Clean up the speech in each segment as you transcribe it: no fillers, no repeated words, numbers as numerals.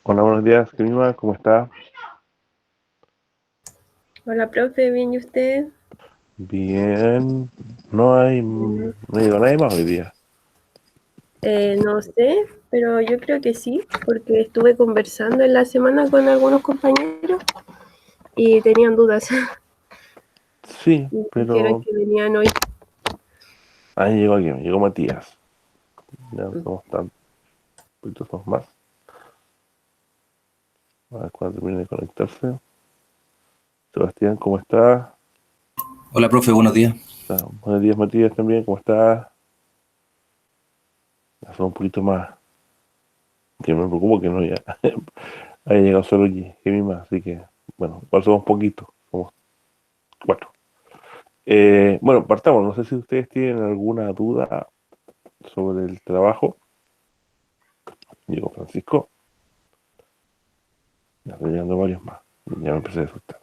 Hola, buenos días, Clima, ¿cómo está? Hola, profe, ¿bien y usted? Bien, no hay, Mm, no llegó nadie más hoy día. no sé, pero yo creo que sí, porque estuve conversando en la semana con algunos compañeros y tenían dudas Sí, y dijeron pero que venían hoy. ahí llegó alguien, llegó Matías. Ya Mm. somos tan poquitos somos más. A ver cuando termine de conectarse. Sebastián, ¿cómo está? Hola, profe, buenos días. Buenos días, Matías, también, ¿cómo está? Ya somos un poquito más. Que me preocupo que no ya haya llegado solo Jimmy más, así que, bueno, igual somos poquitos, somos cuatro. Bueno, partamos, no sé si ustedes tienen alguna duda sobre el trabajo. Llegó Francisco. Ya estoy llegando varios más. Ya me empecé a asustar.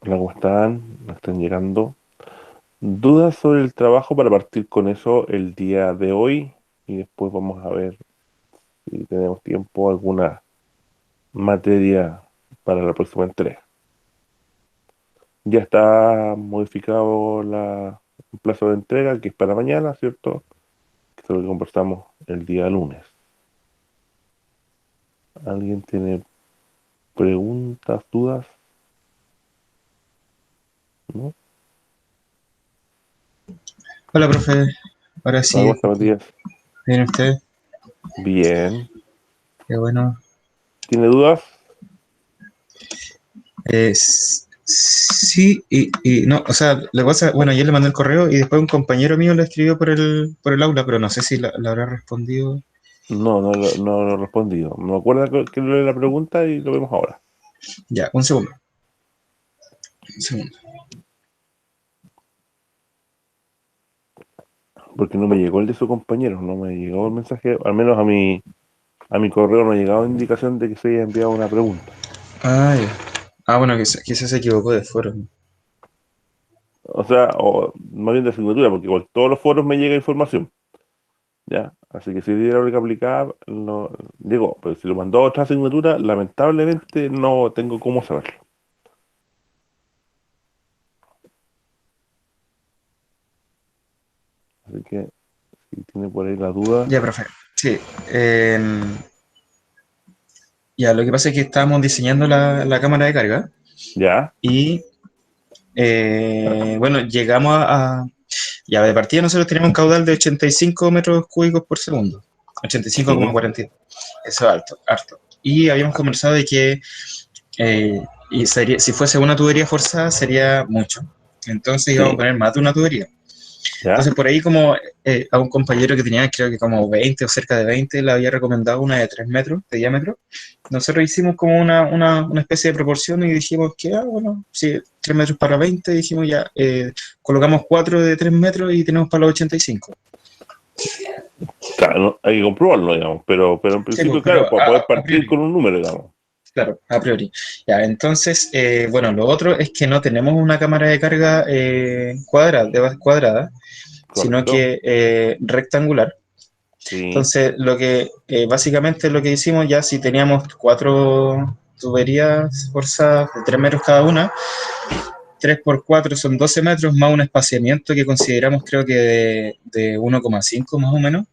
Hola, ¿cómo están? Me están llegando dudas sobre el trabajo para partir con eso el día de hoy y después vamos a ver si tenemos tiempo alguna materia para la próxima entrega. Ya está modificado el plazo de entrega que es para mañana, ¿cierto? Que es lo que conversamos el día lunes. ¿Alguien tiene preguntas, dudas? ¿No? Hola, profe. Ahora Hola, ¿cómo sí, está, Matías? ¿viene usted? Bien. Qué bueno. ¿Tiene dudas? Sí y no, o sea, le pasa, bueno, yo le mandé el correo y después un compañero mío lo escribió por el aula, pero no sé si la habrá respondido. No, no lo he respondido. Me acuerdo que lo de la pregunta y lo vemos ahora. Ya, un segundo. Un segundo. Porque no me llegó el de su compañero, no me llegó el mensaje, al menos a mi correo no ha llegado indicación de que se haya enviado una pregunta. Ah, ya. Ah, bueno, quizás se equivocó de foro. O sea, o más bien de asignatura, porque igual todos los foros me llega información, ¿ya? Así que si diera que aplicar, no, digo, pero si lo mandó a otra asignatura, lamentablemente no tengo cómo saberlo. Así que si tiene por ahí la duda, Ya, profe. Sí. Ya, lo que pasa es que estábamos diseñando la cámara de carga ya, y, bueno, llegamos ya, de partida nosotros tenemos un caudal de 85 metros cúbicos por segundo. sí, 85,42. Eso es alto, harto. Y habíamos conversado de que si fuese una tubería forzada sería mucho. Entonces íbamos a sí, poner más de una tubería. ya, Entonces por ahí como a un compañero que tenía creo que como 20 o cerca de 20 le había recomendado una de 3 metros de diámetro. Nosotros hicimos como una especie de proporción y dijimos que, bueno, si 3 metros para 20 dijimos ya, colocamos 4 de 3 metros y tenemos para los 85. claro, hay que comprobarlo, digamos, pero en Sí, pues, principio, claro, pero para poder a partir priori. con un número, digamos. Claro, a priori. Ya, entonces, bueno, lo otro es que no tenemos una cámara de carga cuadrada, de base cuadrada, sino Correcto, que rectangular. sí, Entonces, básicamente lo que hicimos ya, si teníamos 4 tuberías forzadas de 3 metros cada una, 3 por 4 son 12 metros, más un espaciamiento que consideramos creo que de 1,5 más o menos,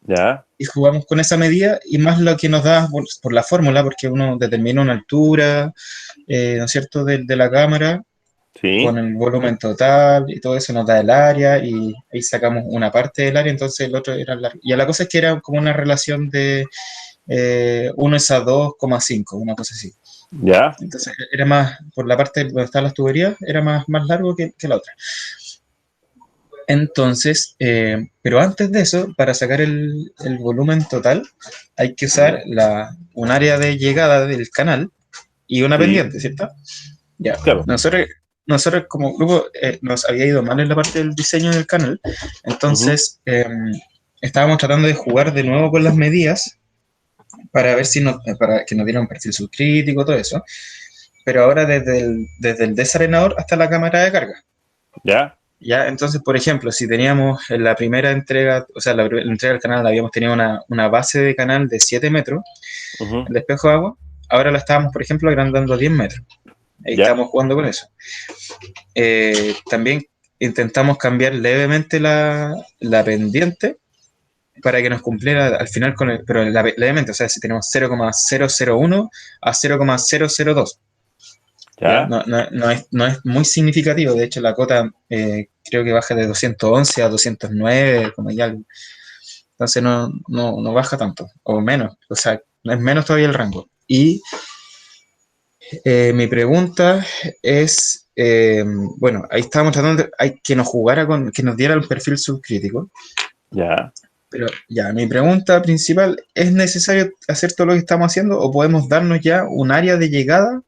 ya, y jugamos con esa medida y más lo que nos da por la fórmula, porque uno determina una altura, ¿no es cierto?, de la cámara sí. con el volumen total y todo eso nos da el área y ahí sacamos una parte del área, entonces el otro era el largo. Y la cosa es que era como una relación de 1 es a 2,5, una cosa así. Ya, Entonces era más, por la parte donde están las tuberías, era más largo que la otra. Entonces, pero antes de eso, para sacar el volumen total, hay que usar ya, un área de llegada del canal y una sí, pendiente, ¿cierto? Ya, claro, nosotros como grupo nos había ido mal en la parte del diseño del canal, ujú, entonces estábamos tratando de jugar de nuevo con las medidas para ver si para que nos diera un perfil subcrítico, todo eso, pero ahora desde el desarenador hasta la cámara de carga. ya, Ya, entonces, por ejemplo, si teníamos en la primera entrega, o sea, la entrega del canal, habíamos tenido una base de canal de 7 metros, Ujú. el espejo de agua, ahora la estábamos, por ejemplo, agrandando a 10 metros. Ahí Ya, estamos jugando con eso. También intentamos cambiar levemente la pendiente para que nos cumpliera al final con el, pero levemente, o sea, si tenemos 0,001 a 0,002. ¿Ya? ya, No es muy significativo, de hecho la cota creo que baja de 211 a 209, como ya algo. Entonces no baja tanto, o menos, o sea, es menos todavía el rango. Y mi pregunta es, bueno, ahí estábamos tratando de, hay, que nos jugara con, que nos diera el perfil subcrítico, ya. pero ya, mi pregunta principal, ¿es necesario hacer todo lo que estamos haciendo o podemos darnos ya un área de llegada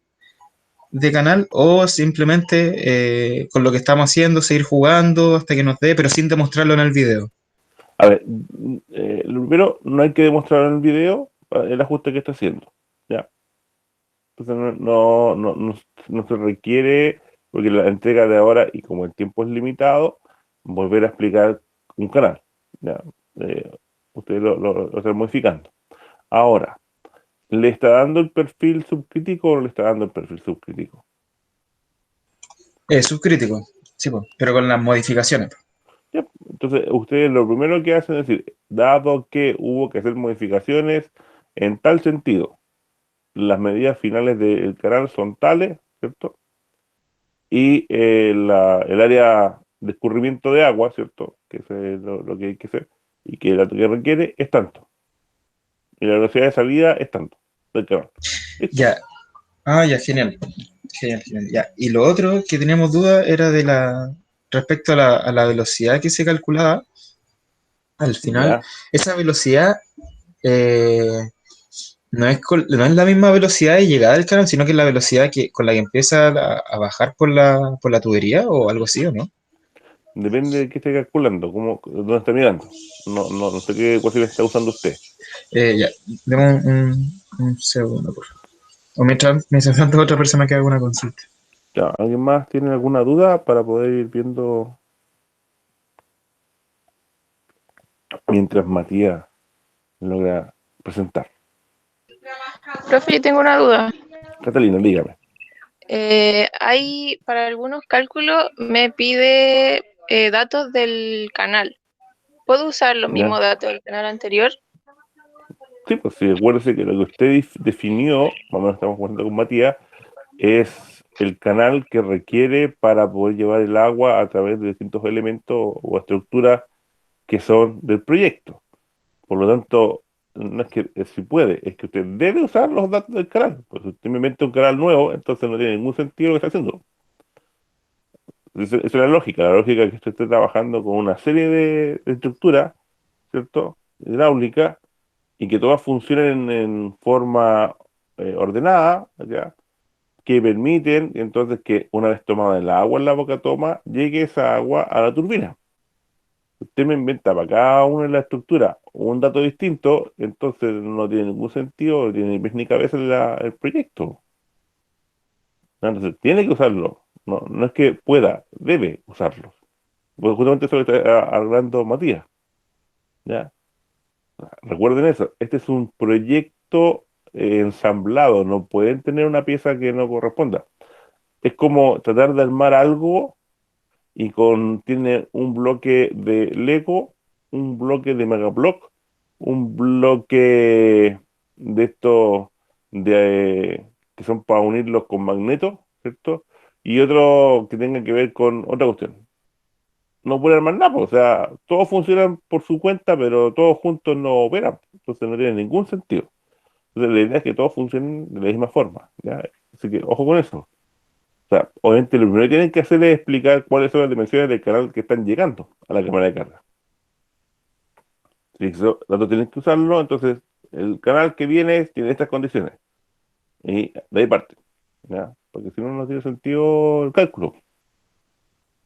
de canal o simplemente con lo que estamos haciendo seguir jugando hasta que nos dé, pero sin demostrarlo en el video? A ver, lo primero, no hay que demostrar en el video el ajuste que está haciendo. ¿Ya? Entonces no se requiere, porque la entrega de ahora, y como el tiempo es limitado, volver a explicar un canal. ¿Ya? Eh, Ustedes lo están modificando. Ahora, ¿le está dando el perfil subcrítico o no le está dando el perfil subcrítico? Subcrítico, sí, po, pero con las modificaciones. Ya, entonces, ustedes lo primero que hacen es decir, dado que hubo que hacer modificaciones en tal sentido, las medidas finales del canal son tales, ¿cierto? Y el área de escurrimiento de agua, ¿cierto? Que es lo que hay que hacer, y que la que requiere es tanto. Y la velocidad de salida es tanto del canal. ¿Listo? Ya, ya, genial. Genial, genial. Ya. Y lo otro que teníamos duda era de respecto a la velocidad que se calculaba al final. Ya. Esa velocidad eh, no es la misma velocidad de llegada del canal, sino que es la velocidad con la que empieza a bajar por la tubería o algo así, ¿o no? Depende de qué esté calculando, dónde está mirando. No sé qué ecuación está usando usted. Ya, demos un segundo, por favor. O mientras tanto otra persona que haga una consulta. Ya, ¿alguien más tiene alguna duda para poder ir viendo mientras Matías logra presentar? Profe, yo tengo una duda. Catalina, dígame. Para algunos cálculos me pide datos del canal. ¿Puedo usar los ¿Ya? mismos datos del canal anterior? Sí, pues sí, acuérdese que lo que usted definió, más o menos estamos jugando con Matías, es el canal que requiere para poder llevar el agua a través de distintos elementos o estructuras que son del proyecto. Por lo tanto, no es que si puede, es que usted debe usar los datos del canal. Pues si usted me inventa un canal nuevo, entonces no tiene ningún sentido lo que está haciendo. Esa es la lógica es que usted esté trabajando con una serie de estructuras, ¿cierto? Hidráulica, y que todas funcionen en forma ordenada, ¿ya? Que permiten entonces que una vez tomada el agua en la boca toma, llegue esa agua a la turbina. Usted me inventa para cada una de las estructuras un dato distinto, entonces no tiene ningún sentido, no tiene ni pies ni cabeza el proyecto. Entonces tiene que usarlo. No es que pueda, debe usarlo. Pues justamente eso lo está hablando Matías. ¿Ya? Recuerden eso, este es un proyecto ensamblado, no pueden tener una pieza que no corresponda. Es como tratar de armar algo y tiene un bloque de Lego, un bloque de Megablock, un bloque de estos que son para unirlos con magnetos, ¿cierto? Y otro que tenga que ver con otra cuestión. No puede armar nada, pues, o sea, todos funcionan por su cuenta, pero todos juntos no operan, entonces no tiene ningún sentido. Entonces la idea es que todos funcionen de la misma forma, ¿ya? Así que ojo con eso. O sea, obviamente lo primero que tienen que hacer es explicar cuáles son las dimensiones del canal que están llegando a la cámara de carga. Si esos datos tienen que usarlo, entonces el canal que viene tiene estas condiciones. Y de ahí parte, ¿ya? Porque si no, no tiene sentido el cálculo.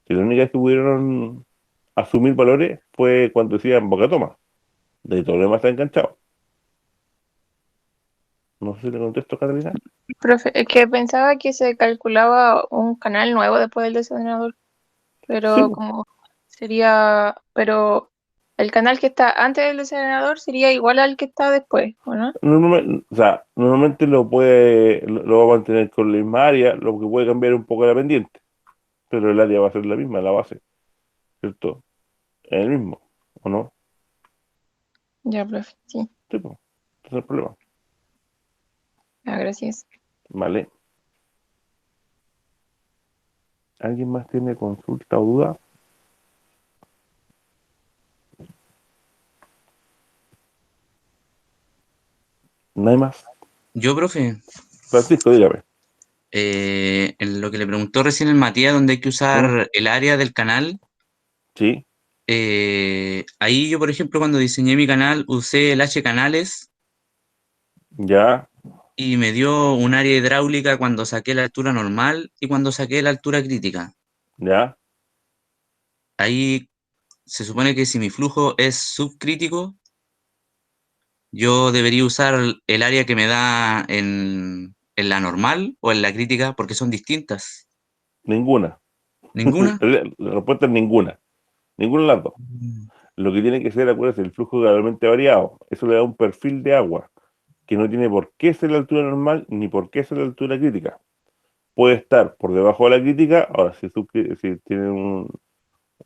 Si la única vez que pudieron asumir valores fue cuando decían boca toma. De ahí todo lo demás está enganchado. No sé si te contesto, Catalina. Profe, es que pensaba que se calculaba un canal nuevo después del desordenador. pero Sí. como sería, pero el canal que está antes del desarenador sería igual al que está después, ¿o no? O sea, normalmente lo va a mantener con la misma área, lo que puede cambiar un poco la pendiente, pero el área va a ser la misma, la base, ¿cierto? Es el mismo, ¿o no? Ya, profe, sí, Sí, pues, ese es el problema. gracias. Vale. ¿Alguien más tiene consulta o duda? ¿No hay más? Yo, profe, Francisco, dígame. en lo que le preguntó recién el Matías, donde hay que ¿Mm? usar el área del canal, Sí, ahí yo, por ejemplo, cuando diseñé mi canal, usé el H canales ya, y me dio un área hidráulica cuando saqué la altura normal y cuando saqué la altura crítica. ya, Ahí se supone que si mi flujo es subcrítico, yo debería usar el área que me da en la normal o en la crítica, porque son distintas. ninguna. ¿Ninguna? La respuesta es ninguna. Ninguna de las dos. Mm. Lo que tiene que ser, acuérdense, el flujo gradualmente variado. Eso le da un perfil de agua que no tiene por qué ser la altura normal ni por qué ser la altura crítica. Puede estar por debajo de la crítica. Ahora, si tiene un,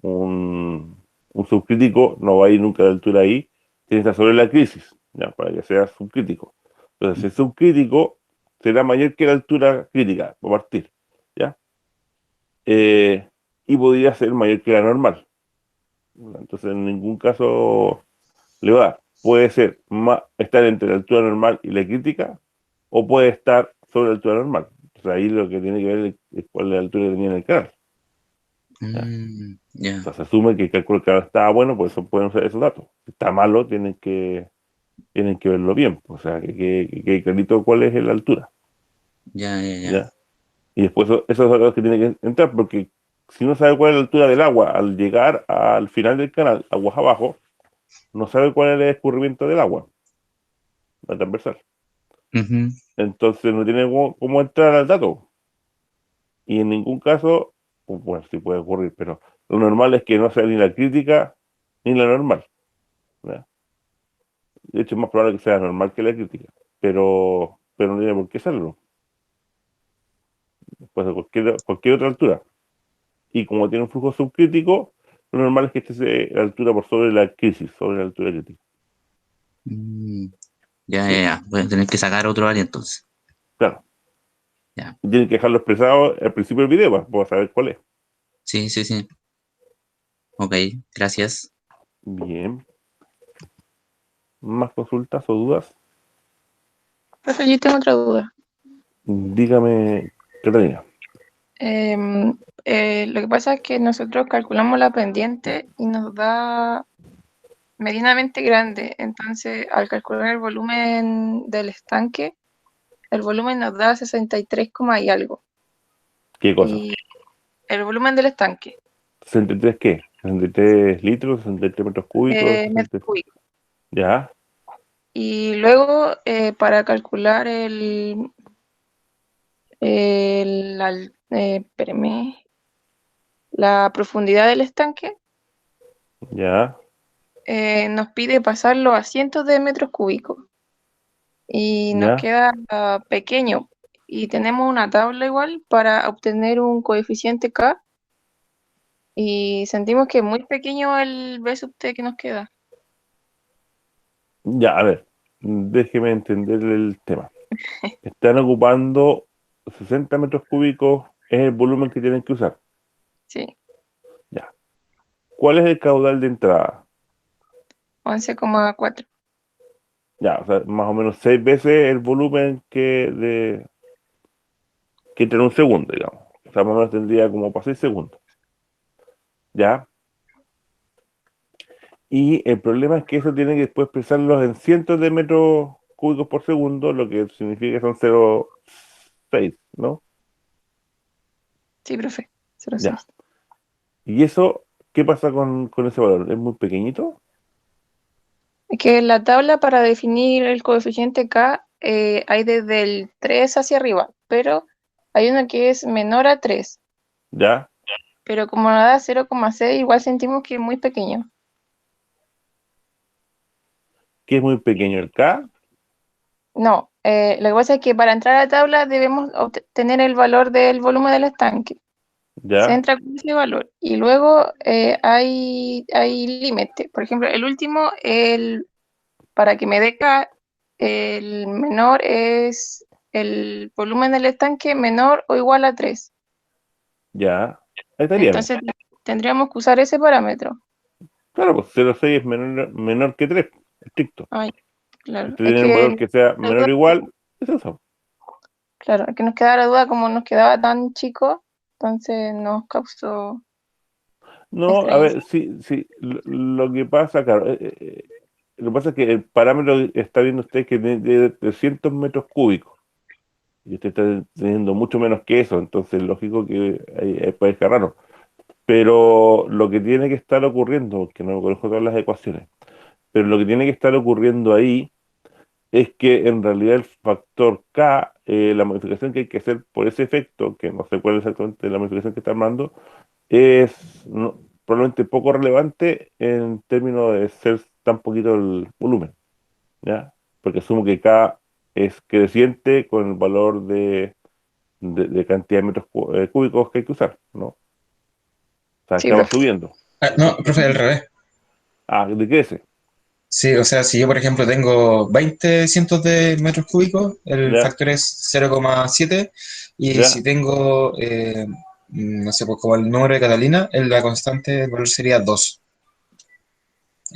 un subcrítico, no va a ir nunca a la altura ahí. Tiene que estar sobre la crisis, ya, para que sea subcrítico. Entonces, si es subcrítico, será mayor que la altura crítica, para partir, ¿ya? Eh, y podría ser mayor que la normal. Entonces, en ningún caso le va a dar. Puede ser estar entre la altura normal y la crítica, o puede estar sobre la altura normal. O sea, ahí lo que tiene que ver es cuál es la altura que tenía en el canal. ¿Ya? O Ya, sea, se asume que el cálculo del canal estaba bueno, pues eso pueden usar esos datos. Si está malo, tienen que verlo bien. O sea, que quede clarito cuál es la altura. ya, ya, ya. ¿Ya? Y después esos datos que tienen que entrar, porque si no sabe cuál es la altura del agua al llegar al final del canal, aguas abajo, no sabe cuál es el escurrimiento del agua, la transversal. Ujú. Entonces no tiene cómo entrar al dato. Y en ningún caso, pues, bueno, sí puede ocurrir, pero lo normal es que no sea ni la crítica ni la normal. ¿Ya? De hecho, es más probable que sea normal que la crítica, pero no tiene por qué serlo. Puede ser cualquier otra altura. Y como tiene un flujo subcrítico, lo normal es que esté a la altura por sobre la crisis, sobre la altura crítica. Mm, ya, ya, Sí, ya. Voy a tener que sacar otro área entonces. claro. Ya. Y tienen que dejarlo expresado al principio del video para saber cuál es. Sí, sí, sí. Ok, gracias. Bien. ¿Más consultas o dudas? Profe, yo tengo otra duda. Dígame, Catalina. Lo que pasa es que nosotros calculamos la pendiente y nos da medianamente grande. Entonces, al calcular el volumen del estanque, el volumen nos da 63, y algo. ¿Qué cosa? Y el volumen del estanque, ¿63 qué? ¿63 litros? ¿63 metros cúbicos? metros cúbicos. ¿Ya? Y luego, para calcular espérame, la profundidad del estanque, ¿Ya? nos pide pasarlo a cientos de metros cúbicos. Y nos ¿Ya? queda pequeño. Y tenemos una tabla igual para obtener un coeficiente K. Y sentimos que es muy pequeño el B sub T que nos queda. Ya, a ver, déjeme entender el tema. Están ocupando 60 metros cúbicos, es el volumen que tienen que usar. Sí, Ya. ¿Cuál es el caudal de entrada? 11,4. Ya, o sea, más o menos 6 veces el volumen que entra en un segundo, digamos. O sea, más o menos tendría como para 6 segundos. ¿Ya? Y el problema es que eso tiene que después expresarlos en cientos de metros cúbicos por segundo, lo que significa que son 0,6, ¿no? Sí, profe. 0,6. Ya. ¿Y eso qué pasa con ese valor? ¿Es muy pequeñito? Es que en la tabla para definir el coeficiente K hay desde el 3 hacia arriba, pero hay uno que es menor a 3. ¿Ya? pero como nos da 0,6, igual sentimos que es muy pequeño. Que es muy pequeño el K, No, lo que pasa es que para entrar a la tabla debemos obtener el valor del volumen del estanque. Se ¿ya? entra con ese valor y luego hay límite. Por ejemplo, el último, para que me dé K, el menor es el volumen del estanque menor o igual a 3. Ya. Ahí estaríamos. Entonces tendríamos que usar ese parámetro. Claro, pues 0,6 es menor que 3, estricto. Ay, Si claro, usted es tiene un que, valor que sea menor o igual, es eso. claro, es que nos queda la duda como nos quedaba tan chico, entonces nos causó No, a extrañeza. ver, sí, sí, lo que pasa, claro, lo que pasa es que el parámetro está viendo usted que tiene de 300 metros cúbicos y usted está teniendo mucho menos que eso, entonces lógico que ahí puede estar raro. Pero lo que tiene que estar ocurriendo, que no conozco todas las ecuaciones, pero lo que tiene que estar ocurriendo ahí es que en realidad el factor K, la modificación que hay que hacer por ese efecto, que no sé cuál es exactamente la modificación que está armando, es probablemente poco relevante en términos de ser tan poquito el volumen, ¿ya? Porque asumo que K es creciente con el valor de cantidad de metros cúbicos que hay que usar, ¿no? O sea, Sí, K va profe. subiendo. Ah, no, profe, al revés. Ah, decrece, Sí, o sea, si yo, por ejemplo, tengo 20 cientos de metros cúbicos, el ¿ya? factor es 0,7, y si ¿Ya? tengo, no sé, pues como el número de Catalina, la constante, el valor sería 2,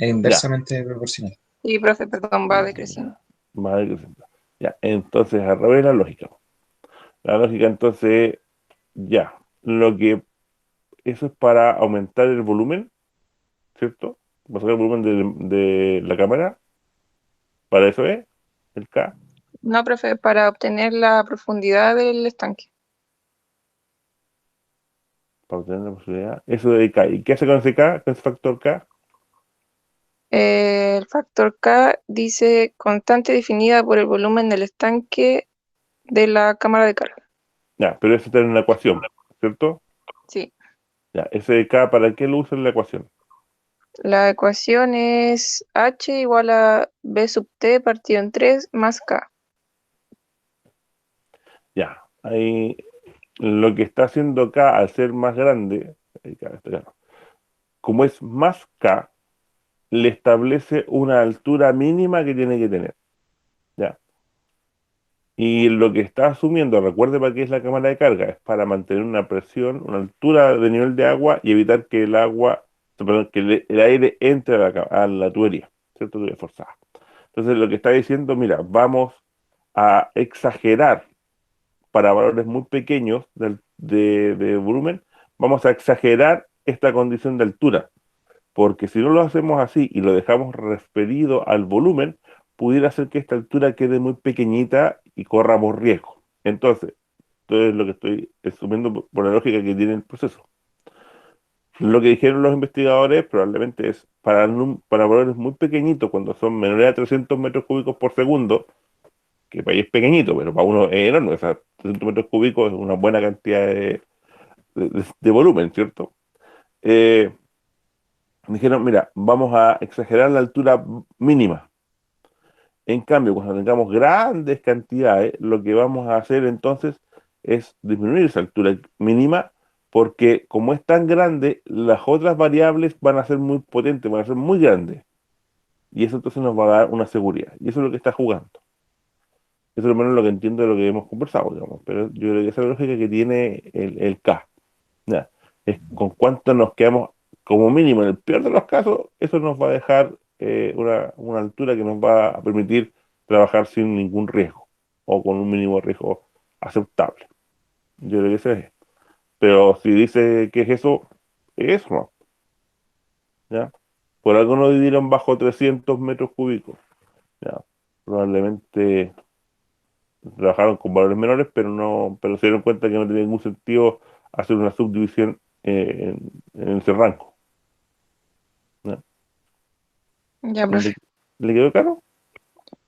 es Ya. inversamente proporcional. Sí, profe, perdón, va decreciendo. Ya. Va decreciendo. Ya, entonces al revés la lógica. La lógica entonces, ya. Eso es para aumentar el volumen, ¿cierto? Va a sacar el volumen de la cámara. Para eso es el K, No, profe, para obtener la profundidad del estanque. para obtener la posibilidad. Eso de K. ¿Y qué hace con ese K, con ese factor K? El factor K dice constante definida por el volumen del estanque de la cámara de carga. Ya, pero eso está en la ecuación, ¿cierto? Sí, Ya, ese de K, ¿para qué lo usa en la ecuación? la ecuación es H igual a B sub T partido en 3 más K. Ya, ahí lo que está haciendo K al ser más grande, ahí está claro. Como es más K, le establece una altura mínima que tiene que tener. ¿Ya? Y lo que está asumiendo, recuerde para qué es la cámara de carga, es para mantener una presión, una altura de nivel de agua y evitar que el agua, perdón, que el aire entre a la tubería, ¿cierto? Tubería forzada. Entonces lo que está diciendo, mira, vamos a exagerar para valores muy pequeños de volumen, vamos a exagerar esta condición de altura, porque si no lo hacemos así y lo dejamos referido al volumen, pudiera ser que esta altura quede muy pequeñita y corramos riesgo. Entonces lo que estoy asumiendo por la lógica que tiene el proceso. Lo que dijeron los investigadores probablemente es para valores muy pequeñitos, cuando son menores a 300 metros cúbicos por segundo, que para ahí es pequeñito, pero para uno es enorme, o sea, 300 metros cúbicos es una buena cantidad de volumen, ¿cierto? Eh, Dijeron, mira, vamos a exagerar la altura mínima. En cambio, cuando tengamos grandes cantidades, lo que vamos a hacer entonces es disminuir esa altura mínima, porque como es tan grande, las otras variables van a ser muy potentes, van a ser muy grandes. Y eso entonces nos va a dar una seguridad. Y eso es lo que está jugando. Eso es lo menos lo que entiendo de lo que hemos conversado, digamos. Pero yo creo que esa es la lógica que tiene el K. ¿Ya? Es con cuánto nos quedamos, como mínimo, en el peor de los casos, eso nos va a dejar una altura que nos va a permitir trabajar sin ningún riesgo o con un mínimo de riesgo aceptable. Yo creo que ese es. Pero si dice que es eso, ¿no? ¿Ya? Por algo no dividieron bajo 300 metros cúbicos. ¿Ya? Probablemente trabajaron con valores menores, pero se dieron cuenta que no tenía ningún sentido hacer una subdivisión en ese rango. ¿Ya? Ya, ¿Le, profe. le quedó claro?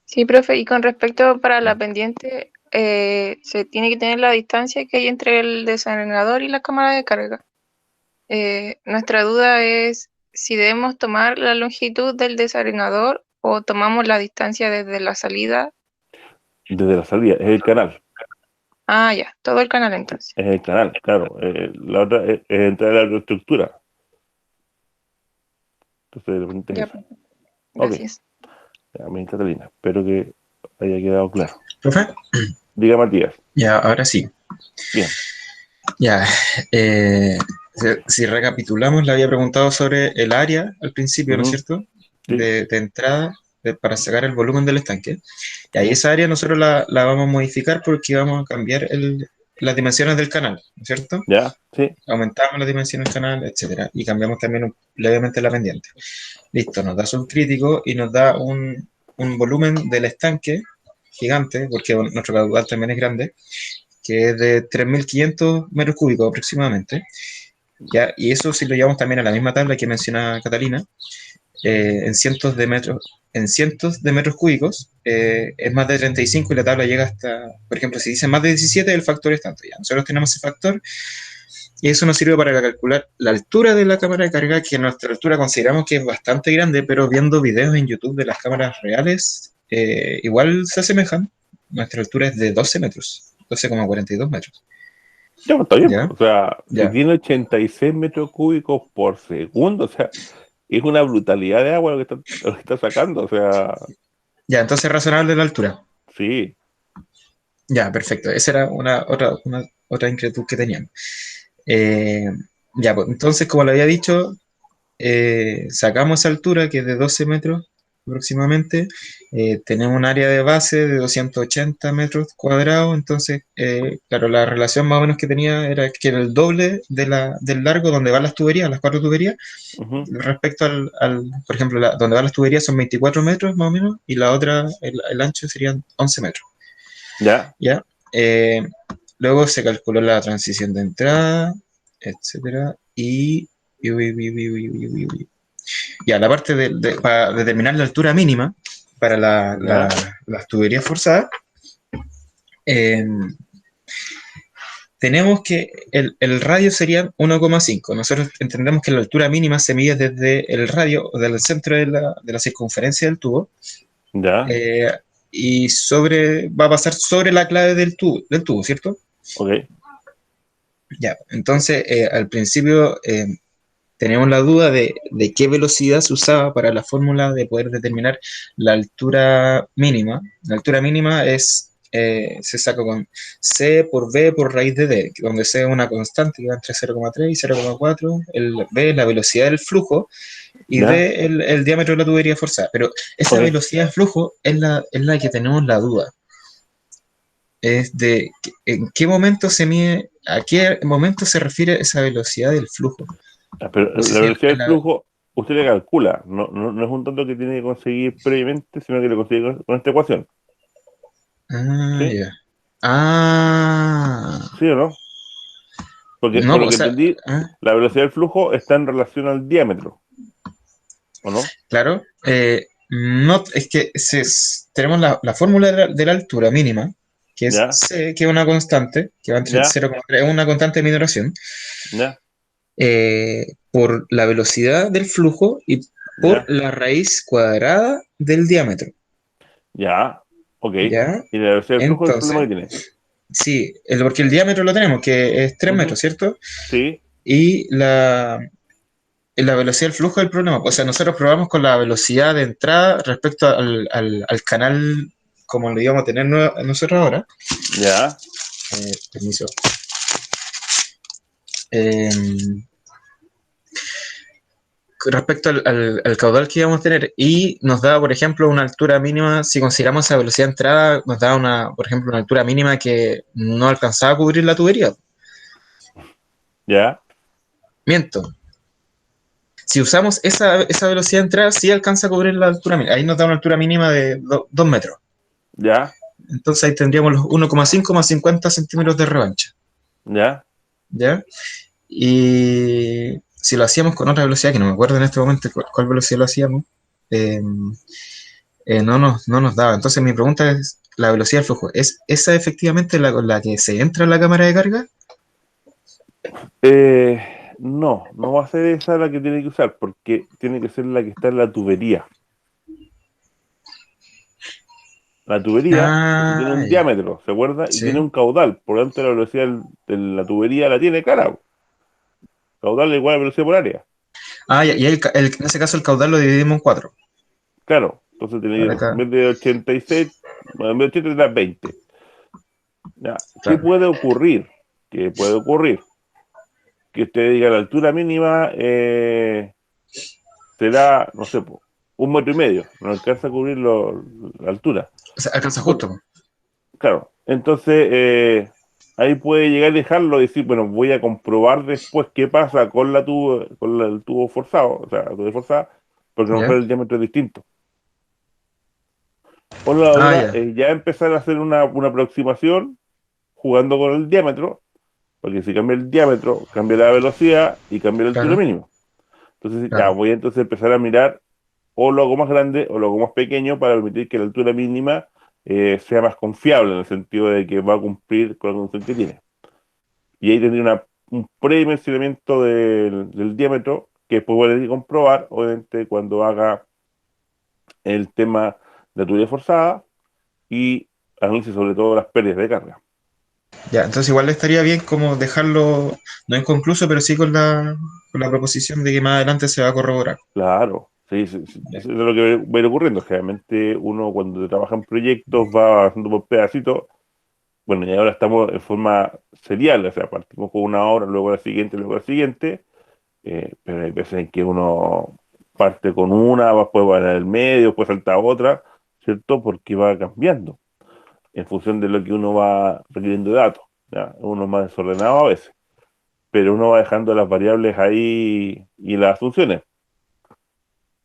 Sí, profe, y con respecto para la pendiente, se tiene que tener la distancia que hay entre el desarenador y la cámara de carga. Nuestra duda es si debemos tomar la longitud del desarenador o tomamos la distancia desde la salida. Desde la salida, es el canal. Ah, ya, todo el canal entonces. Es el canal, claro. La otra es entrar a la estructura. Entonces, de repente es Ya, eso. gracias. Ya, mi Catalina, espero que haya quedado claro. ¿Profe? Diga Matías. Ya, ahora sí. Bien. Ya, si recapitulamos, le había preguntado sobre el área al principio, ¿no es Ujú. cierto? Sí. De entrada para sacar el volumen del estanque. Y ahí esa área nosotros la vamos a modificar porque vamos a cambiar las dimensiones del canal, ¿no es cierto? Ya, sí. Aumentamos las dimensiones del canal, etcétera, y cambiamos también levemente la pendiente. Listo, nos da subcrítico y nos da un volumen del estanque gigante, porque nuestro caudal también es grande, que es de 3.500 metros cúbicos aproximadamente. ¿Ya? Y eso si lo llevamos también a la misma tabla que menciona Catalina, en cientos de metros cúbicos, es más de 35 y la tabla llega hasta, por ejemplo, si dice más de 17, el factor es tanto. Ya. Nosotros tenemos ese factor y eso nos sirve para calcular la altura de la cámara de carga, que a nuestra altura consideramos que es bastante grande, pero viendo videos en YouTube de las cámaras reales, igual se asemejan. Nuestra altura es de 12 metros, 12,42 metros. Ya, pues, está bien. ¿Ya? O sea, si Ya. tiene 86 metros cúbicos por segundo, o sea, es una brutalidad de agua lo que está sacando. O sea, Ya, entonces es razonable la altura. sí. Ya, perfecto. Esa era una otra inquietud que teníamos. Ya, pues, entonces, como le había dicho, sacamos esa altura que es de 12 metros aproximadamente. Tenemos un área de base de 280 metros cuadrados. Entonces, claro, la relación más o menos que tenía era que era el doble del largo donde van las tuberías, las 4 tuberías, Ujú. respecto por ejemplo, donde van las tuberías son 24 metros más o menos, y la otra, el ancho serían 11 metros. Ya, ¿Ya? Luego se calculó la transición de entrada, etcétera, ya, la parte para determinar la altura mínima para ya, las tuberías forzadas, eh, tenemos que el radio sería 1,5. Nosotros entendemos que la altura mínima se mide desde el radio, o del centro de la circunferencia del tubo, ya, y va a pasar sobre la clave del tubo, ¿cierto? ok. Ya, entonces al principio tenemos la duda de qué velocidad se usaba para la fórmula de poder determinar la altura mínima. La altura mínima se saca con C por B por raíz de D, donde C es una constante que va entre 0,3 y 0,4, el B es la velocidad del flujo y Ya, D el diámetro de la tubería forzada. Pero esa ok. velocidad de flujo es la que tenemos la duda. Es de en qué momento se mide, a qué momento se refiere esa velocidad del flujo. Ah, pero No sé la si velocidad del flujo, usted le calcula. No es un dato que tiene que conseguir previamente, sino que lo consigue con esta ecuación. Ah, ¿Sí? ya. Ah, ¿Sí o no? Porque no, por lo o que sea, entendí, la velocidad del flujo está en relación al diámetro, ¿o no? claro, no, es que tenemos la fórmula de la altura mínima, que es Ya, C, que es una constante, que va entre ya, 0,3, es una constante de minoración, ya, por la velocidad del flujo y por ya, la raíz cuadrada del diámetro, ya, ok. ¿ya? Y la velocidad del flujo es el problema Entonces, que tiene. sí, porque el diámetro lo tenemos, que es 3 Ujú. metros, ¿cierto? Sí, Y la velocidad del flujo es el problema. O sea, nosotros probamos con la velocidad de entrada respecto al canal como lo íbamos a tener nosotros ahora. ya, Permiso. Eh, Respecto al caudal que íbamos a tener y nos da, por ejemplo, una altura mínima, si consideramos esa velocidad de entrada, nos da por ejemplo, una altura mínima que no alcanzaba a cubrir la tubería. ya, Miento. Si usamos esa velocidad de entrada, sí alcanza a cubrir la altura mínima. Ahí nos da una altura mínima de 2 metros. ya, Entonces ahí tendríamos los 1,5 más 50 centímetros de revancha. ya, ¿Ya? Y si lo hacíamos con otra velocidad, que no me acuerdo en este momento cuál velocidad lo hacíamos, eh, no nos daba. Entonces mi pregunta es, ¿la velocidad del flujo es esa efectivamente con la que se entra en la cámara de carga? Eh, no va a ser esa la que tiene que usar, porque tiene que ser la que está en la tubería. La tubería tiene Ah, un ya. diámetro, ¿se acuerda? Y tiene Sí. un caudal, por lo tanto la velocidad de la tubería la tiene clara. Caudal es igual a velocidad por área. Ah, ya. Y en ese caso el caudal lo dividimos en cuatro. Claro, entonces tiene Para que, en acá. vez de 86, bueno, en vez de 80 tendrá 20. Ya. ¿Qué Claro. puede ocurrir? ¿Qué puede ocurrir? Que usted diga la altura mínima será, no sé, po, 1,5 metros. No alcanza a cubrir la altura. O sea, alcanza Por- justo, po. claro, entonces ahí puede llegar a dejarlo y decir, bueno, voy a comprobar después qué pasa con el tubo forzado, o sea, la tubería forzada, porque a lo mejor ¿Ya? el diámetro es distinto. O la Ah, otra ya. es ya empezar a hacer una aproximación jugando con el diámetro, porque si cambia el diámetro, cambia la velocidad y cambia la altura Claro, mínima. Entonces ya claro. voy a entonces empezar a mirar o lo hago más grande o lo hago más pequeño para permitir que la altura mínima sea más confiable en el sentido de que va a cumplir con la condición que tiene. Y ahí tendría un predimensionamiento del diámetro que después voy a tener que comprobar, obviamente, cuando haga el tema de la tubería forzada y analice sobre todo las pérdidas de carga. Ya, entonces igual estaría bien como dejarlo, no inconcluso, pero sí con la proposición de que más adelante se va a corroborar. Claro, sí, sí, sí, Ya. eso es lo que va a ir ocurriendo. Generalmente uno cuando trabaja en proyectos va haciendo por pedacitos. Bueno, y ahora estamos en forma serial, o sea, partimos con una obra, luego la siguiente, luego la siguiente, pero hay veces en que uno parte con una, después va en el medio, después salta a otra, ¿cierto? Porque va cambiando en función de lo que uno va requiriendo de datos, ¿ya? Uno es más desordenado a veces, pero uno va dejando las variables ahí y las funciones.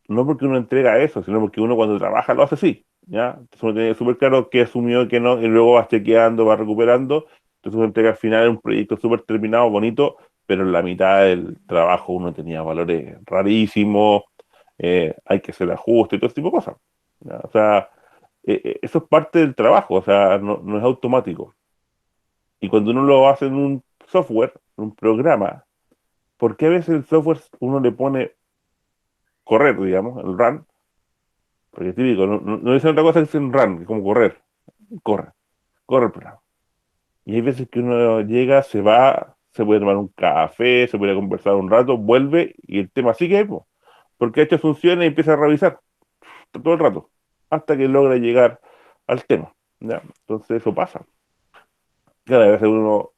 No porque uno entrega eso, sino porque uno cuando trabaja lo hace así, ¿ya? Entonces uno tiene súper claro qué asumió y qué no, y luego vas chequeando, vas recuperando, entonces uno entrega al final un proyecto súper terminado, bonito, pero en la mitad del trabajo uno tenía valores rarísimos, hay que hacer ajustes y todo ese tipo de cosas, ¿ya? O sea, eso es parte del trabajo, o sea, no es automático. Y cuando uno lo hace en un software, en un programa, ¿por qué a veces el software uno le pone correr, digamos, el run? Porque es típico, no dicen otra cosa que dicen run, que es como correr, corre, corre el programa. Y hay veces que uno llega, se va, se puede tomar un café, se puede conversar un rato, vuelve y el tema sigue ahí, po. Porque ha hecho funciones y empieza a revisar todo el rato, hasta que logra llegar al tema, ¿ya? Entonces eso pasa. Claro, a veces uno,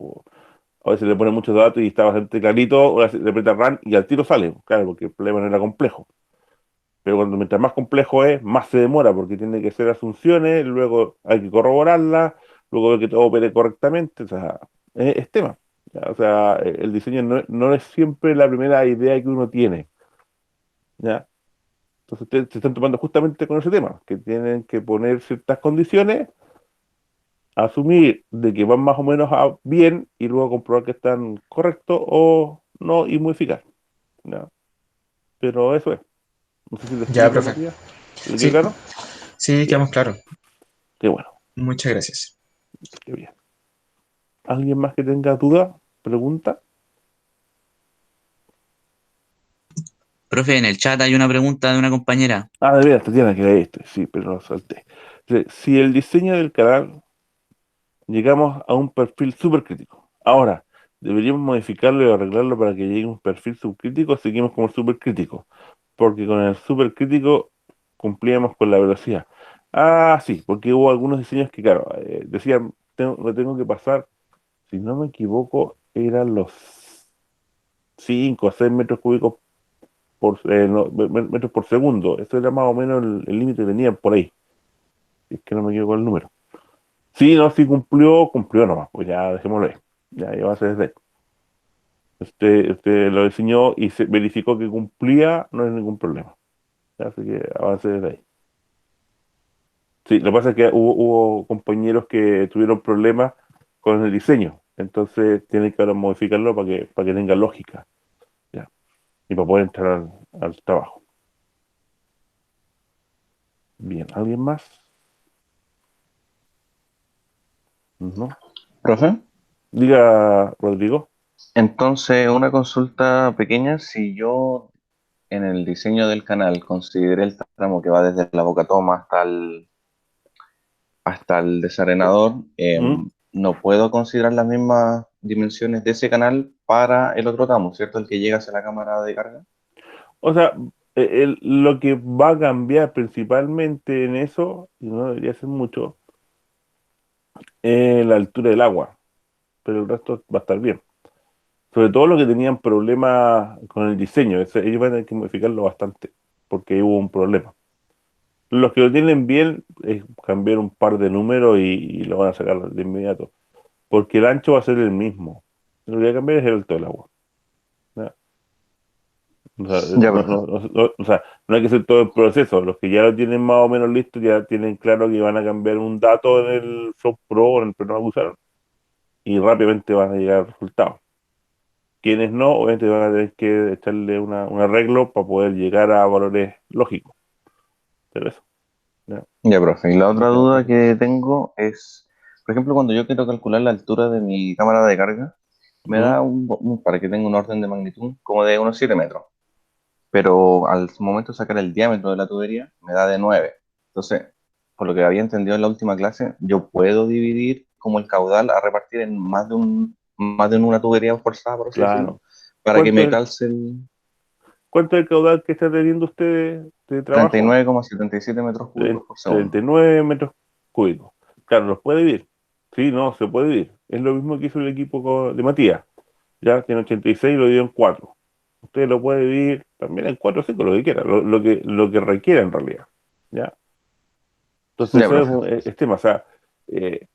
a veces le pone muchos datos y está bastante clarito, ahora le aprieta run y al tiro sale, claro, porque el problema no era complejo. Pero cuando mientras más complejo es, más se demora porque tiene que hacer asunciones, luego hay que corroborarlas, luego ver que todo opere correctamente, o sea, es tema. ¿Ya? O sea, el diseño no es siempre la primera idea que uno tiene, ¿ya? Entonces ustedes se están tomando justamente con ese tema, que tienen que poner ciertas condiciones, asumir de que van más o menos bien y luego comprobar que están correctos o no y modificar, ¿ya? Pero eso es. No sé si le Ya, explico, profe. Matías. ¿Le queda Sí, claro? sí, Ya, quedamos claros. qué bueno, Muchas gracias. qué bien. ¿Alguien más que tenga duda? ¿Pregunta? Profe, en el chat hay una pregunta de una compañera. Ah, de veras, Tatiana, que era este, sí, pero lo salté. Dice, si el diseño del canal llegamos a un perfil súper crítico, ahora, ¿deberíamos modificarlo y arreglarlo para que llegue a un perfil subcrítico o seguimos como súper crítico? Porque con el súper crítico cumplíamos con la velocidad. Ah, sí, porque hubo algunos diseños que, claro, decían, lo tengo que pasar, si no me equivoco, eran los 5 o 6 metros cúbicos metros por segundo. Eso era más o menos el límite que tenían por ahí. Si es que no me equivoco el número. Sí, no, sí cumplió nomás. Pues ya dejémoslo ahí. Ya iba a ser desde ahí. Usted lo diseñó y se verificó que cumplía, no hay ningún problema. Ya, así que avance desde ahí. Sí, lo que pasa es que hubo compañeros que tuvieron problemas con el diseño. Entonces tienen que ahora modificarlo para que tenga lógica. Ya, y para poder entrar al trabajo. Bien, ¿alguien más? ¿No? ¿Profe? Diga, Rodrigo. Entonces, una consulta pequeña, si yo en el diseño del canal consideré el tramo que va desde la boca toma hasta el desarenador, ¿Mm? no puedo considerar las mismas dimensiones de ese canal para el otro tramo, ¿cierto? El que llega hacia la cámara de carga. O sea, lo que va a cambiar principalmente en eso, y no debería ser mucho, es la altura del agua, pero el resto va a estar bien. Sobre todo los que tenían problemas con el diseño, ellos van a tener que modificarlo bastante, porque hubo un problema. Los que lo tienen bien es cambiar un par de números y lo van a sacar de inmediato, porque el ancho va a ser el mismo. Lo que va a cambiar es el alto del agua. ¿Ya? O sea, Ya, profe. o sea, no hay que hacer todo el proceso. Los que ya lo tienen más o menos listo ya tienen claro que van a cambiar un dato en el Flow Pro o en el programa que usaron y rápidamente van a llegar al resultado. Quienes no, obviamente van a tener que echarle un arreglo para poder llegar a valores lógicos. Pero eso, ¿ya? Ya, profe. Y la otra No queda duda otra. que tengo es, por ejemplo, cuando yo quiero calcular la altura de mi cámara de carga, me ¿Mm? da para que tenga un orden de magnitud como de unos 7 metros. Pero al momento de sacar el diámetro de la tubería, me da de 9. Entonces, por lo que había entendido en la última clase, yo puedo dividir como el caudal a repartir en más de una tubería forzada, por así decirlo, Claro. para que ¿Cuánto me es, calce el cuánto es el caudal que está teniendo usted de treinta y trabajo? nueve coma setenta y siete metros cúbicos por segundo. 39 metros cúbicos. Claro, ¿los puede dividir? Sí, no, se puede dividir. Es lo mismo que hizo el equipo de Matías. Ya tiene 86 y lo dividió en 4. Usted lo puede dividir también en 4 o 5, lo que quiera, lo que requiera en realidad. ¿Ya? Entonces Ya, eso es, profe. es tema, o sea, eh,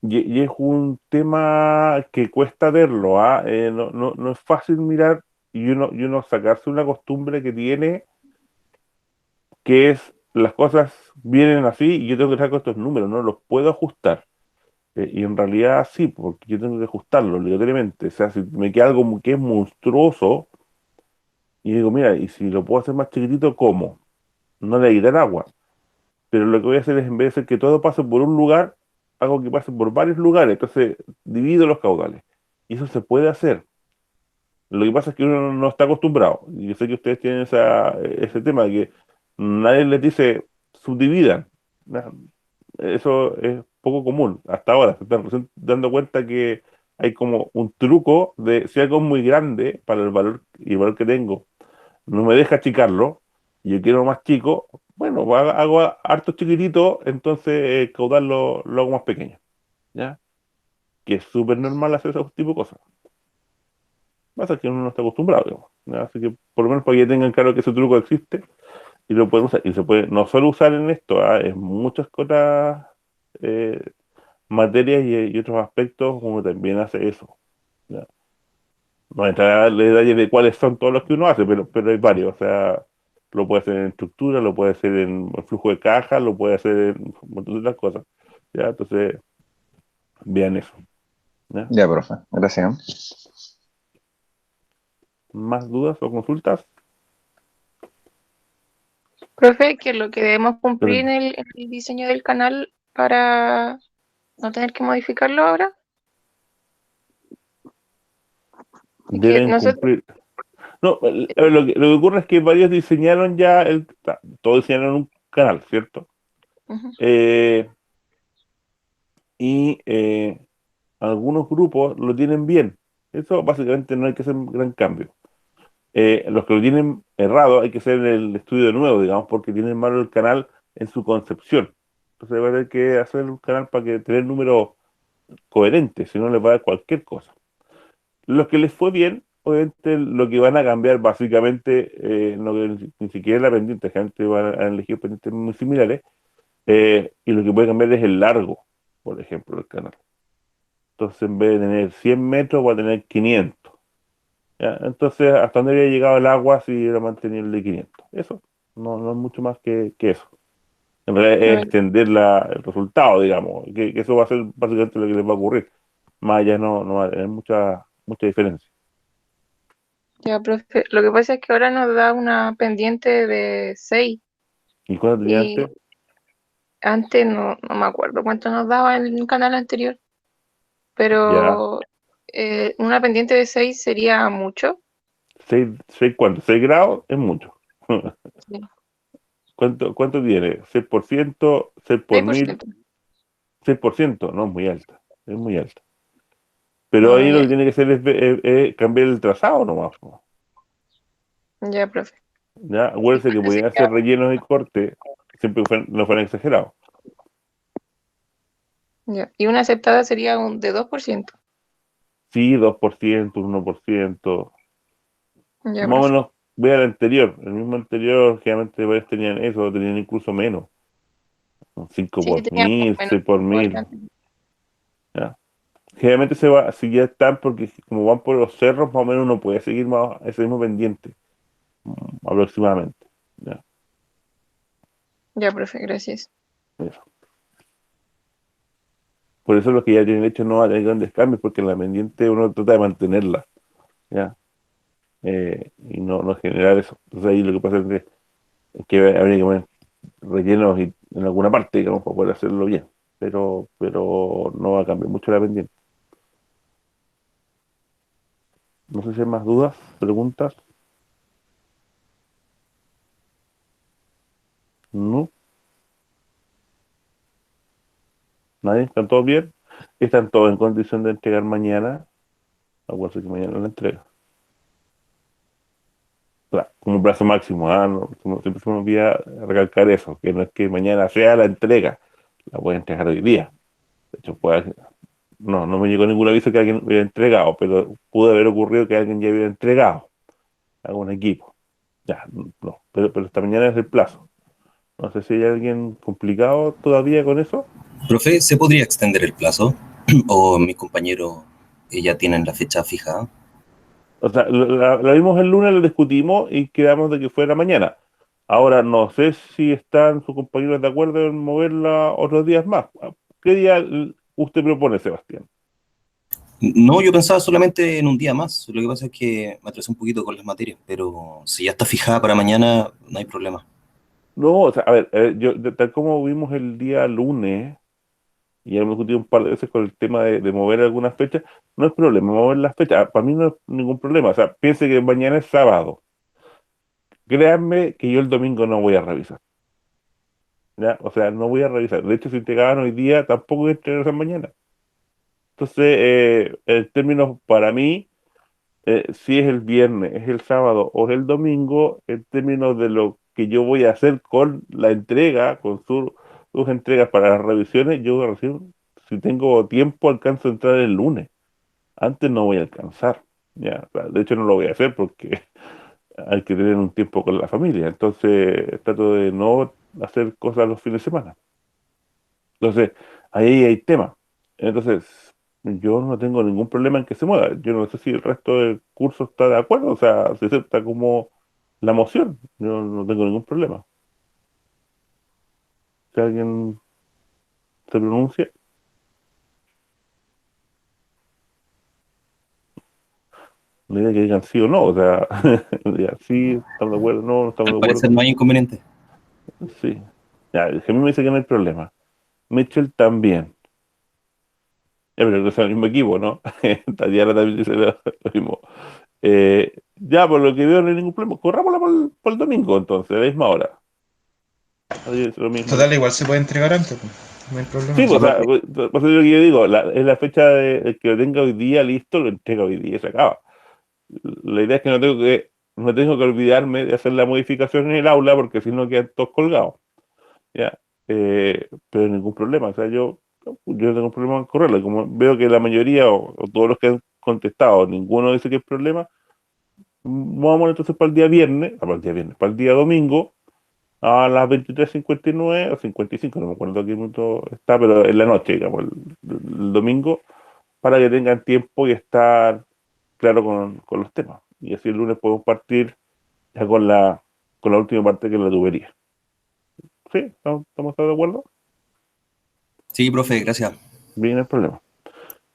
y es un tema que cuesta verlo, ¿ah? No es fácil mirar y uno sacarse una costumbre que tiene, que es las cosas vienen así y yo tengo que sacar estos números, no los puedo ajustar. Y en realidad sí, porque yo tengo que ajustarlo obligatoriamente. O sea, si me queda algo que es monstruoso, y digo, mira, y si lo puedo hacer más chiquitito, ¿cómo? No le quitar agua. Pero lo que voy a hacer es, en vez de hacer que todo pase por un lugar, hago que pase por varios lugares. Entonces, divido los caudales. Y eso se puede hacer. Lo que pasa es que uno no está acostumbrado. Y yo sé que ustedes tienen ese tema de que nadie les dice subdividan. Na- Eso es poco común. Hasta ahora se están recién dando cuenta que hay como un truco de si algo es muy grande para el valor y el valor que tengo no me deja achicarlo, y yo quiero más chico, bueno, pues hago harto chiquitito, entonces el caudal lo hago más pequeño, ¿ya? Que es súper normal hacer ese tipo de cosas. Pasa que uno no está acostumbrado, digamos, ¿ya? Así que por lo menos para que tengan claro que ese truco existe y lo pueden usar. Y se puede no solo usar en esto, ¿ah? En muchas otras eh, materias y otros aspectos, como también hace eso, ¿ya? No entrar a darle detalles de cuáles son todos los que uno hace, pero hay varios. O sea, lo puede hacer en estructura, lo puede hacer en flujo de caja, lo puede hacer en un montón de otras cosas. ¿Ya? Entonces, vean eso. ¿Ya? Ya, profe. Gracias. ¿Más dudas o consultas? Profe, que lo que debemos cumplir Deben, en el diseño del canal para no tener que modificarlo ahora. Es que deben nosotros, cumplir. No, lo que ocurre es que varios diseñaron ya, todos diseñaron un canal, ¿cierto? ujú, Eh, y algunos grupos lo tienen bien. Eso básicamente no hay que hacer un gran cambio. Los que lo tienen errado hay que hacer el estudio de nuevo, digamos, porque tienen malo el canal en su concepción. Entonces va a tener que hacer un canal para que tener números coherentes, si no les va a dar cualquier cosa. Los que les fue bien, obviamente lo que van a cambiar básicamente, no, ni siquiera es la pendiente, gente van a elegir pendientes muy similares, y lo que puede cambiar es el largo, por ejemplo, del canal. Entonces en vez de tener 100 metros va a tener 500. ¿Ya? Entonces, ¿hasta dónde había llegado el agua si era mantener el de 500? Eso, no es mucho más que eso. En realidad es no, extender el resultado, digamos, que eso va a ser básicamente lo que les va a ocurrir. Más allá no va a tener mucha diferencia. ya, profe, lo que pasa es que ahora nos da una pendiente de 6 ¿Y cuánto tenía y antes? antes no me acuerdo cuánto nos daba en el canal anterior, Ya, pero una pendiente de 6 sería mucho. ¿Cuánto? 6 grados es mucho. Sí. ¿Cuánto tiene? 6%, 6 por 1000, 6%. 6%, no, es muy alta, es muy alta. Pero No, ahí lo que ya, tiene que hacer es cambiar el trazado nomás, po. ya, profe. ¿Ya? ¿Y Acuérdense que cuánto podían sería? hacer rellenos y cortes, siempre que no fueran exagerados. Ya. Y una aceptada sería de 2%. Sí, 2%, 1%. Ya, Más o profe. menos, vea el anterior. El mismo anterior, generalmente varios tenían eso, tenían incluso menos. 5 Sí, por tenía como 1000, menos 6 por igual 1000. que antes. ¿Ya? Generalmente se va, si ya están, porque como van por los cerros, más o menos uno puede seguir más ese mismo pendiente, aproximadamente. ¿Ya? Ya, profe, gracias. Eso. Por eso los que ya tienen hecho no va a tener grandes cambios, porque la pendiente uno trata de mantenerla, ¿ya? Y no generar eso. Entonces ahí lo que pasa es que habría que poner rellenos en alguna parte, digamos, para poder hacerlo bien. Pero no va a cambiar mucho la pendiente. No sé si hay más dudas, preguntas. No, nadie, ¿están todos bien? ¿Están todos en condición de entregar mañana? Acuérdense que mañana la entrega. Claro, como plazo máximo, siempre se me olvida recalcar eso, que no es que mañana sea la entrega, la voy a entregar hoy día. De hecho, no me llegó ningún aviso que alguien hubiera entregado, pero pudo haber ocurrido que alguien ya hubiera entregado a algún equipo. Ya, no, pero esta mañana es el plazo. No sé si hay alguien complicado todavía con eso. Profe, ¿se podría extender el plazo? ¿O mis compañeros ya tienen la fecha fijada? O sea, la vimos el lunes, lo discutimos y quedamos de que fuera mañana. Ahora no sé si están sus compañeros de acuerdo en moverla otros días más. ¿Qué día usted propone, Sebastián? No, yo pensaba solamente en un día más. Lo que pasa es que me atrasé un poquito con las materias, pero si ya está fijada para mañana, no hay problema. No, o sea, a ver, tal como vimos el día lunes, y ya hemos discutido un par de veces con el tema de mover algunas fechas, no es problema mover las fechas. Para mí no es ningún problema. O sea, piense que mañana es sábado. Créanme que yo el domingo no voy a revisar. ¿Ya? O sea, no voy a revisar. De hecho, si entregaban hoy día, tampoco voy a entregar mañana. Entonces, el término para mí, si es el viernes, es el sábado o es el domingo, en términos de lo que yo voy a hacer con la entrega, con sus entregas para las revisiones, yo recién, si tengo tiempo, alcanzo a entrar el lunes. Antes no voy a alcanzar. Ya, o sea, de hecho, no lo voy a hacer porque hay que tener un tiempo con la familia. Entonces, trato de no hacer cosas los fines de semana. Entonces, ahí hay tema. Entonces, yo no tengo ningún problema en que se mueva. Yo no sé si el resto del curso está de acuerdo, o sea, se acepta como la moción. Yo no tengo ningún problema. Si alguien se pronuncia, la idea es que digan sí o no, o sea, ya, sí, estamos de acuerdo, no, no estamos Al de parecer acuerdo, no hay inconveniente. sí. Ya, el Gemini me dice que no hay problema. Mitchell también. Ya, pero no es el mismo equipo, ¿no? Tatiana también dice lo mismo. Ya, por lo que veo, no hay ningún problema. Corrámosla por el domingo, entonces, a la misma hora. Así es lo mismo. Total, igual se puede entregar antes, pues. No hay problema. Sí, pues, o sea, Profe, pues es lo que yo digo, es la fecha de que lo tenga hoy día listo, lo entrega hoy día y se acaba. La idea es que no tengo que olvidarme de hacer la modificación en el aula porque si no quedan todos colgados. ¿Ya? Pero ningún problema. O sea, yo no tengo problema en correrla. Como veo que la mayoría o todos los que han contestado, ninguno dice que es problema, vamos entonces para el día viernes, para el día viernes, para el día domingo a las 23:59 o 55, no me acuerdo a qué minuto está, pero en la noche, digamos, el domingo, para que tengan tiempo y estar claro con los temas. Y así el lunes podemos partir ya con la última parte que es la tubería. ¿Sí? ¿Estamos de acuerdo? sí, profe, gracias. Bien el problema.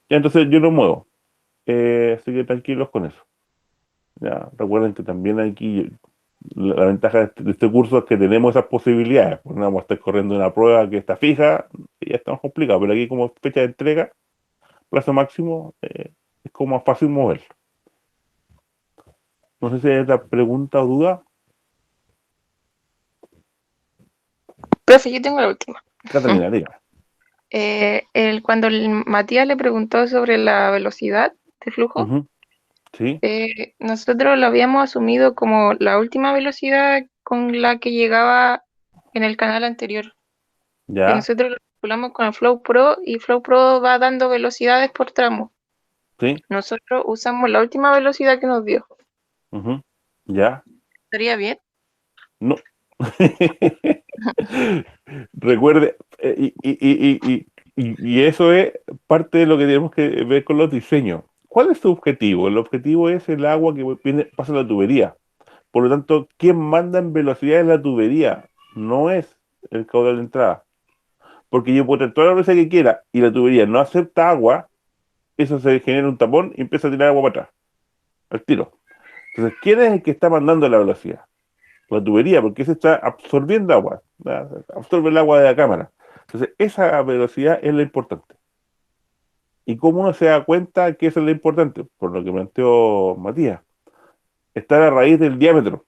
Ya, entonces yo lo muevo. Así que tranquilos con eso. Ya, recuerden que también aquí la ventaja de este curso es que tenemos esas posibilidades. Pues no vamos a estar corriendo una prueba que está fija y ya estamos complicados. Pero aquí como fecha de entrega, plazo máximo, es como más fácil moverlo. No sé si hay otra pregunta o duda. Profe, yo tengo la última. Catalina, diga. Cuando Matías le preguntó sobre la velocidad de flujo, Ujú. Sí, nosotros lo habíamos asumido como la última velocidad con la que llegaba en el canal anterior. Que ya, nosotros lo calculamos con el Flow Pro y Flow Pro va dando velocidades por tramo. sí, Nosotros usamos la última velocidad que nos dio. ujú, ya, ¿Estaría bien? no. Recuerde, y eso es parte de lo que tenemos que ver con los diseños. ¿Cuál es su objetivo? El objetivo es el agua que pasa en la tubería. Por lo tanto, ¿quién manda en velocidad en la tubería? No es el caudal de entrada. Porque yo puedo tener toda la velocidad que quiera y la tubería no acepta agua, eso se genera un tapón y empieza a tirar agua para atrás, al tiro. Entonces, ¿quién es el que está mandando la velocidad? La tubería, porque se está absorbiendo agua, ¿verdad? Absorbe el agua de la cámara. Entonces, esa velocidad es la importante. ¿Y cómo uno se da cuenta que eso es lo importante? Por lo que planteó Matías. Está a la raíz del diámetro.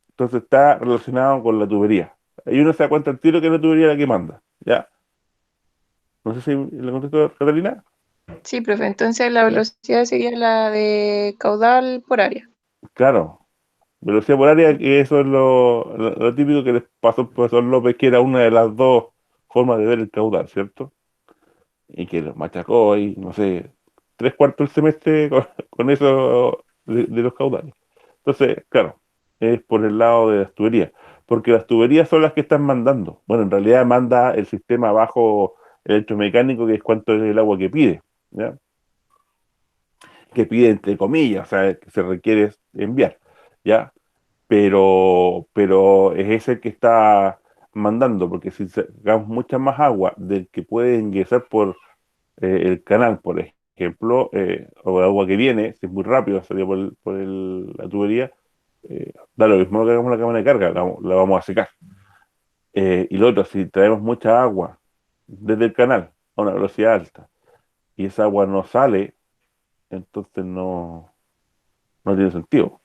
Entonces está relacionado con la tubería. Ahí uno se da cuenta al tiro que es la tubería la que manda. ¿Ya? No sé si le contesto, Catalina. Sí, profe. Entonces la ¿Ya? velocidad sería la de caudal por área. Claro. Velocidad por área, que eso es lo típico que les pasó al profesor López, que era una de las dos formas de ver el caudal, ¿cierto? Y que los machacó y, no sé, 3/4 del semestre con eso de los caudales. Entonces, claro, es por el lado de las tuberías, porque las tuberías son las que están mandando. Bueno, en realidad manda el sistema abajo electromecánico, que es cuánto es el agua que pide, ¿ya? Que pide entre comillas, o sea, que se requiere enviar, ¿ya? Pero es ese que está mandando, porque si sacamos mucha más agua del que puede ingresar por el canal, por ejemplo, o el agua que viene, si es muy rápido, salió la tubería, da lo mismo que hagamos la cámara de carga, la vamos a secar. Y lo otro, si traemos mucha agua desde el canal a una velocidad alta y esa agua no sale, entonces no tiene sentido.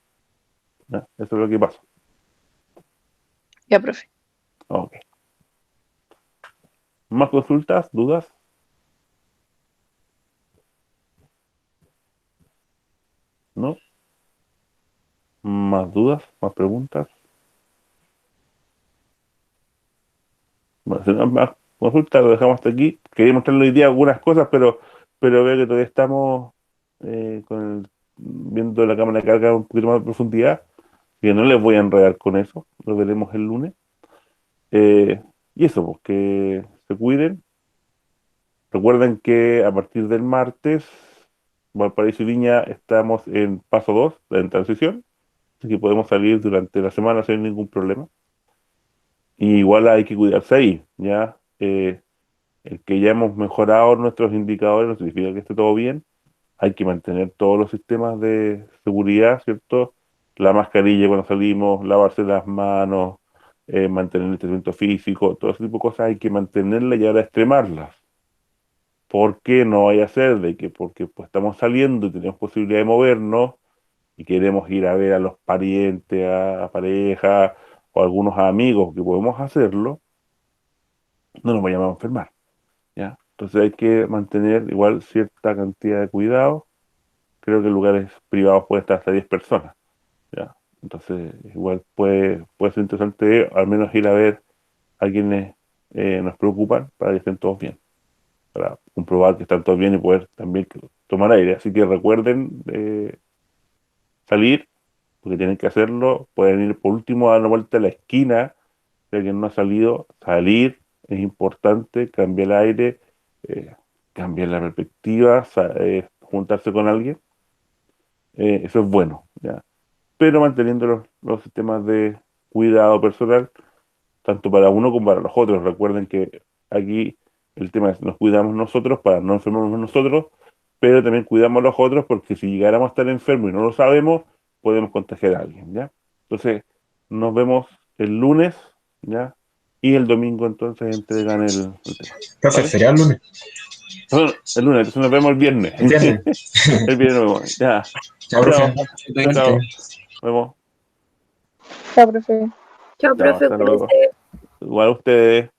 ¿Ya? Eso es lo que pasa. Ya, profe. Ok. ¿Más consultas? ¿Dudas? ¿No? ¿Más dudas? ¿Más preguntas? Bueno, si no hay más consultas, lo dejamos hasta aquí. Quería mostrarle hoy día algunas cosas, pero veo que todavía estamos viendo la cámara de carga un poquito más de profundidad. Que no les voy a enredar con eso. Lo veremos el lunes. Y eso, pues que se cuiden. Recuerden que a partir del martes, Valparaíso y Viña estamos en paso 2 en transición. Así que podemos salir durante la semana sin ningún problema. Y igual hay que cuidarse ahí, ¿ya? El que ya hemos mejorado nuestros indicadores no significa que esté todo bien. Hay que mantener todos los sistemas de seguridad, ¿cierto? La mascarilla cuando salimos, lavarse las manos, mantener el tratamiento físico, todo ese tipo de cosas hay que mantenerlas y ahora extremarlas. ¿Por qué no vaya a ser de que porque pues, estamos saliendo y tenemos posibilidad de movernos y queremos ir a ver a los parientes, a pareja o algunos amigos que podemos hacerlo, no nos vayamos a enfermar, ¿ya? Entonces hay que mantener igual cierta cantidad de cuidado. Creo que en lugares privados puede estar hasta 10 personas, ¿ya? Entonces igual puede ser interesante al menos ir a ver a quienes nos preocupan para que estén todos bien, para comprobar que están todos bien y poder también tomar aire. Así que recuerden salir, porque tienen que hacerlo. Pueden ir por último a dar una vuelta a la esquina, si alguien no ha salido, salir es importante, cambiar el aire, eh, cambiar la perspectiva, juntarse con alguien, eso es bueno, ¿ya? Pero manteniendo los sistemas de cuidado personal, tanto para uno como para los otros. Recuerden que aquí el tema es nos cuidamos nosotros para no enfermarnos nosotros, pero también cuidamos a los otros porque si llegáramos a estar enfermos y no lo sabemos, podemos contagiar a alguien, ¿ya? Entonces, nos vemos el lunes, ¿ya? Y el domingo entonces entregan el tema, Profe, ¿vale? feriado el lunes. Bueno, el lunes, entonces nos vemos el viernes. ¿Entiendes? El viernes nos vemos. Ya. Chao, profe. Chao. Chao. Nos vemos. Chao, profe. Chao, Chao, profe, hasta luego. cuídense. Igual a ustedes.